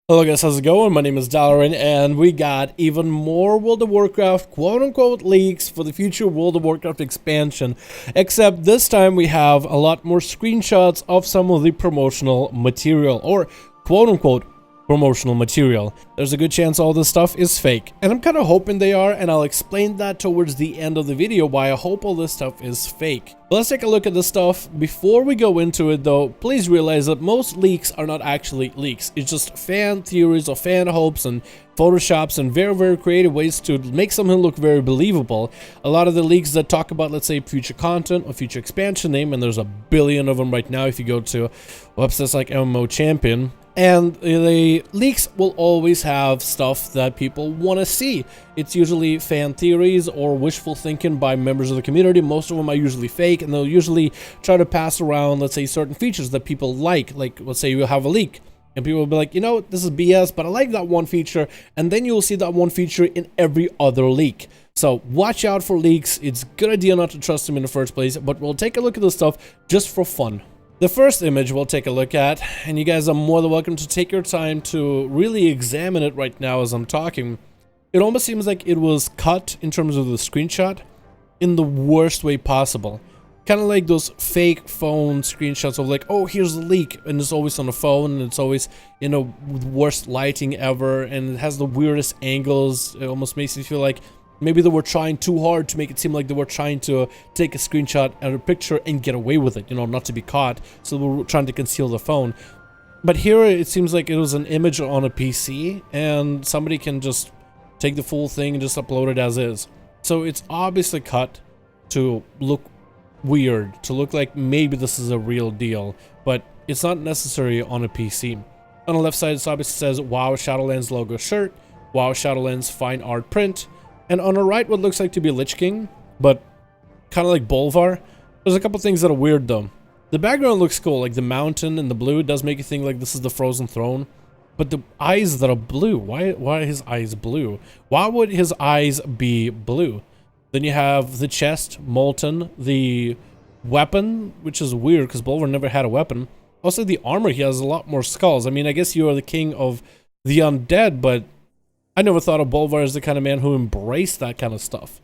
Hello guys, how's it going? My name is Dalaran, and we got even more World of Warcraft quote-unquote leaks for the future World of Warcraft expansion, except this time we have a lot more screenshots of some of the promotional material, or quote-unquote promotional material. There's a good chance all this stuff is fake, and I'm kind of hoping they are, and I'll explain that towards the end of the video why I hope all this stuff is fake. But let's take a look at this stuff. Before we go into it though, please realize that most leaks are not actually leaks. It's just fan theories or fan hopes and photoshops and very creative ways to make something look very believable. A lot of the leaks that talk about, let's say, future content or future expansion name, and there's a billion of them right now if you go to websites like MMO Champion. And the leaks will always have stuff that people want to see. It's usually fan theories or wishful thinking by members of the community. Most of them are usually fake, and they'll usually try to pass around, let's say, certain features that people like let's say you have a leak, and people will be like, you know, this is BS, but I like that one feature, and then you'll see that one feature in every other leak. So watch out for leaks. It's a good idea not to trust them in the first place, but we'll take a look at this stuff just for fun. The first image we'll take a look at, and you guys are more than welcome to take your time to really examine it right now as I'm talking. It almost seems like it was cut in terms of the screenshot in the worst way possible. Kind of like those fake phone screenshots of like, oh, here's the leak, and it's always on the phone, and it's always, you know, worst lighting ever, and it has the weirdest angles. It almost makes you feel like maybe they were trying too hard to make it seem like they were trying to take a screenshot and a picture and get away with it, you know, not to be caught. So they were trying to conceal the phone. But here it seems like it was an image on a PC, and somebody can just take the full thing and just upload it as is. So it's obviously cut to look weird, to look like maybe this is a real deal, but it's not necessary on a PC. On the left side, it obviously says WoW Shadowlands logo shirt, WoW Shadowlands fine art print. And on the right, what looks like to be Lich King, but kind of like Bolvar. There's a couple things that are weird though. The background looks cool, like the mountain and the blue does make you think like this is the Frozen Throne. But the eyes that are blue, why are his eyes blue? Why would his eyes be blue? Then you have the chest, molten, the weapon, which is weird because Bolvar never had a weapon. Also the armor, he has a lot more skulls. I mean, I guess you are the king of the undead, but I never thought of Bolvar as the kind of man who embraced that kind of stuff.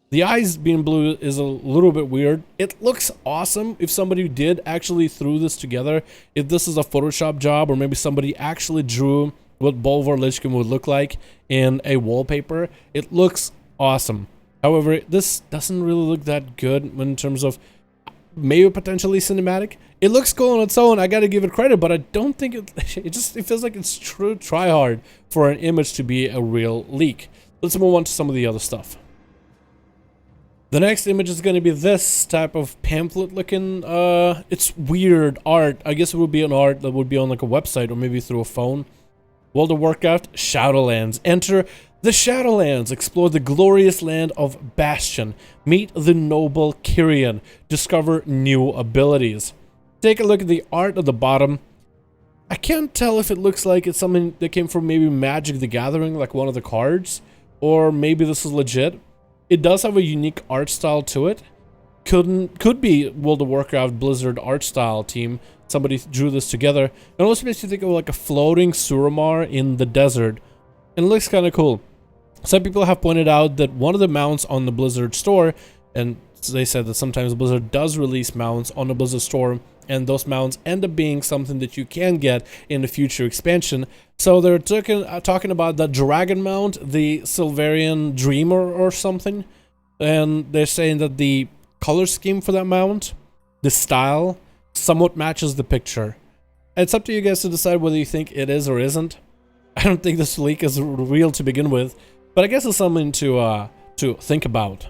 The eyes being blue is a little bit weird. It looks awesome if somebody did actually threw this together. If this is a Photoshop job, or maybe somebody actually drew what Bolvar Lich King would look like in a wallpaper, it looks awesome. However, this doesn't really look that good in terms of maybe potentially cinematic. It looks cool on its own, I gotta give it credit, but I don't think it feels like it's true try hard for an image to be a real leak. Let's move on to some of the other stuff. The next image is going to be this type of pamphlet looking, it's weird art. I guess it would be an art that would be on like a website or maybe through a phone. World of Warcraft Shadowlands. Enter the Shadowlands. Explore the glorious land of Bastion. Meet the noble Kyrian. Discover new abilities. Take a look at the art at the bottom. I can't tell if it looks like it's something that came from maybe Magic the Gathering, like one of the cards, or maybe this is legit. It does have a unique art style to it. Could be World of Warcraft Blizzard art style team. Somebody drew this together. It also makes you think of like a floating Suramar in the desert. And it looks kind of cool. Some people have pointed out that one of the mounts on the Blizzard store, and they said that sometimes Blizzard does release mounts on the Blizzard store, and those mounts end up being something that you can get in the future expansion. So they're talking about the Dragon Mount, the Silverian Dreamer or something, and they're saying that the color scheme for that mount, the style, somewhat matches the picture. It's up to you guys to decide whether you think it is or isn't. I don't think this leak is real to begin with, but I guess it's something to think about.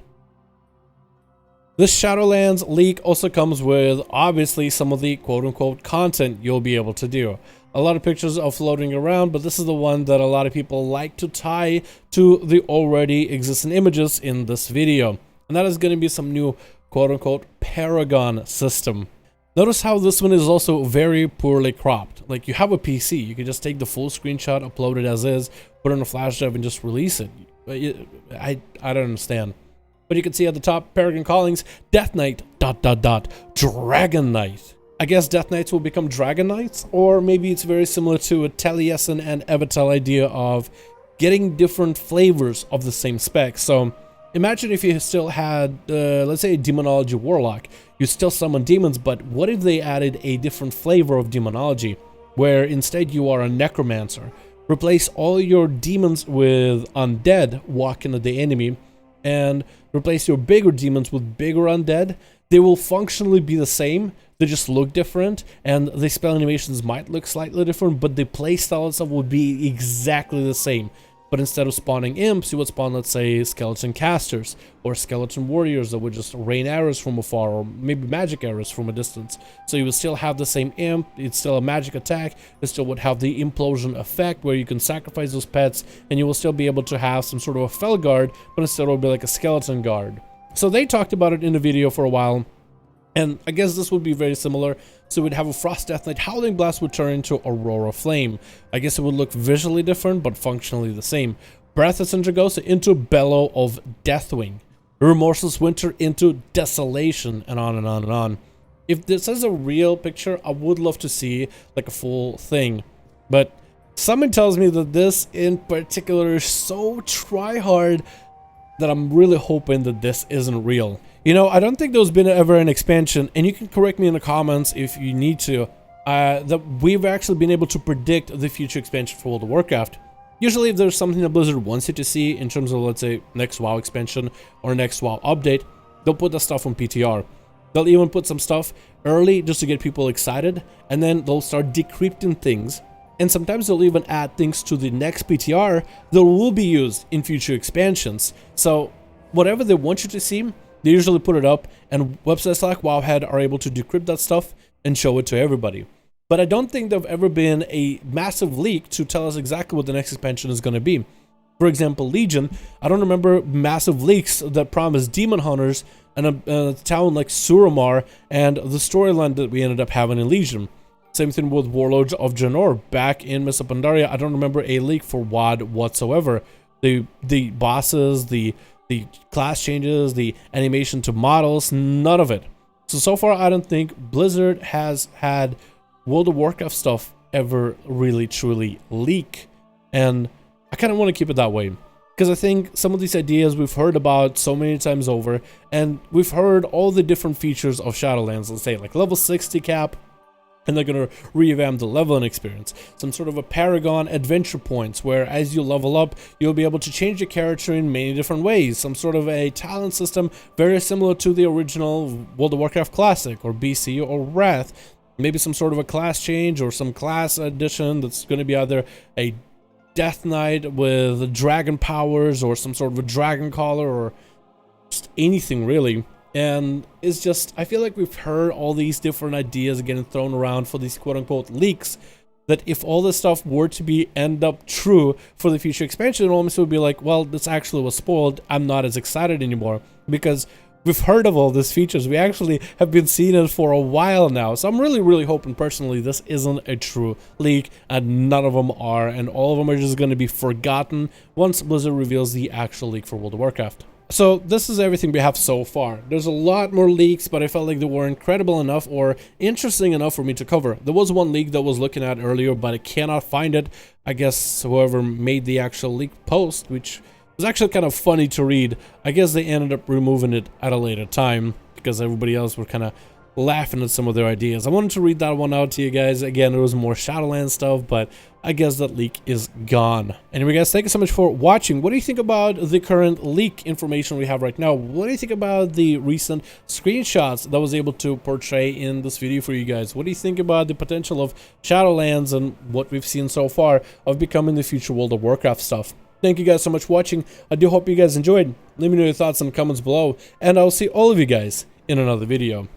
This Shadowlands leak also comes with, obviously, some of the quote-unquote content you'll be able to do. A lot of pictures are floating around, but this is the one that a lot of people like to tie to the already existing images in this video. And that is going to be some new quote-unquote Paragon system. Notice how this one is also very poorly cropped. Like, you have a PC, you can just take the full screenshot, upload it as is, put it on a flash drive, and just release it. I don't understand. But you can see at the top, Paragon Callings, Death Knight, Dragon Knight. I guess Death Knights will become Dragon Knights, or maybe it's very similar to a Taliesin and Evital idea of getting different flavors of the same spec. So imagine if you still had, let's say, a Demonology Warlock. You still summon demons, but what if they added a different flavor of Demonology, where instead you are a Necromancer? Replace all your demons with undead walking at the enemy, and replace your bigger demons with bigger undead. They will functionally be the same, they just look different, and the spell animations might look slightly different, but the playstyle and stuff will be exactly the same. But instead of spawning imps, you would spawn, let's say, skeleton casters, or skeleton warriors that would just rain arrows from afar, or maybe magic arrows from a distance. So you would still have the same imp, it's still a magic attack, it still would have the implosion effect, where you can sacrifice those pets, and you will still be able to have some sort of a fel guard, but instead it will be like a skeleton guard. So they talked about it in the video for a while, and I guess this would be very similar. So we'd have a Frost Death Knight, Howling Blast would turn into Aurora Flame. I guess it would look visually different, but functionally the same. Breath of Sindragosa into Bellow of Deathwing. Remorseless Winter into Desolation, and on and on and on. If this is a real picture, I would love to see like a full thing. But something tells me that this in particular is so try-hard that I'm really hoping that this isn't real. You know, I don't think there's been ever an expansion, and you can correct me in the comments if you need to, that we've actually been able to predict the future expansion for World of Warcraft. Usually if there's something that Blizzard wants you to see in terms of, let's say, next WoW expansion or next WoW update, they'll put the stuff on PTR. They'll even put some stuff early just to get people excited, and then they'll start decrypting things. And sometimes they'll even add things to the next PTR that will be used in future expansions. So whatever they want you to see, they usually put it up, and websites like Wowhead are able to decrypt that stuff and show it to everybody. But I don't think there've ever been a massive leak to tell us exactly what the next expansion is going to be. For example, Legion, I don't remember massive leaks that promised demon hunters and a town like Suramar and the storyline that we ended up having in Legion. Same thing with Warlords of Draenor back in Mists of Pandaria. I don't remember a leak for WoD whatsoever. The bosses, the class changes, the animation to models, none of it. So far I don't think Blizzard has had World of Warcraft stuff ever really truly leak, and I kind of want to keep it that way, because I think some of these ideas we've heard about so many times over, and we've heard all the different features of Shadowlands, let's say like level 60 cap, and they're going to revamp the leveling experience. Some sort of a Paragon adventure points where as you level up, you'll be able to change your character in many different ways. Some sort of a talent system very similar to the original World of Warcraft Classic or BC or Wrath. Maybe some sort of a class change or some class addition that's going to be either a Death Knight with dragon powers or some sort of a dragon collar or just anything really. And it's just, I feel like we've heard all these different ideas getting thrown around for these quote-unquote leaks, that if all this stuff were to end up true for the future expansion, it almost would be like, well, this actually was spoiled, I'm not as excited anymore, because we've heard of all these features, we actually have been seeing it for a while now. So I'm really hoping personally this isn't a true leak, and none of them are, and all of them are just going to be forgotten once Blizzard reveals the actual leak for World of Warcraft. So this is everything we have so far. There's a lot more leaks, but I felt like they were incredible enough or interesting enough for me to cover. There was one leak that I was looking at earlier, but I cannot find it. I guess whoever made the actual leak post, which was actually kind of funny to read, I guess they ended up removing it at a later time because everybody else were kind of laughing at some of their ideas. I wanted to read that one out to you guys. Again, it was more Shadowlands stuff, but I guess that leak is gone. Anyway guys, thank you so much for watching. What do you think about the current leak information we have right now? What do you think about the recent screenshots that I was able to portray in this video for you guys? What do you think about the potential of Shadowlands and what we've seen so far of becoming the future World of Warcraft stuff? Thank you guys so much for watching. I do hope you guys enjoyed. Let me know your thoughts in the comments below, and I'll see all of you guys in another video.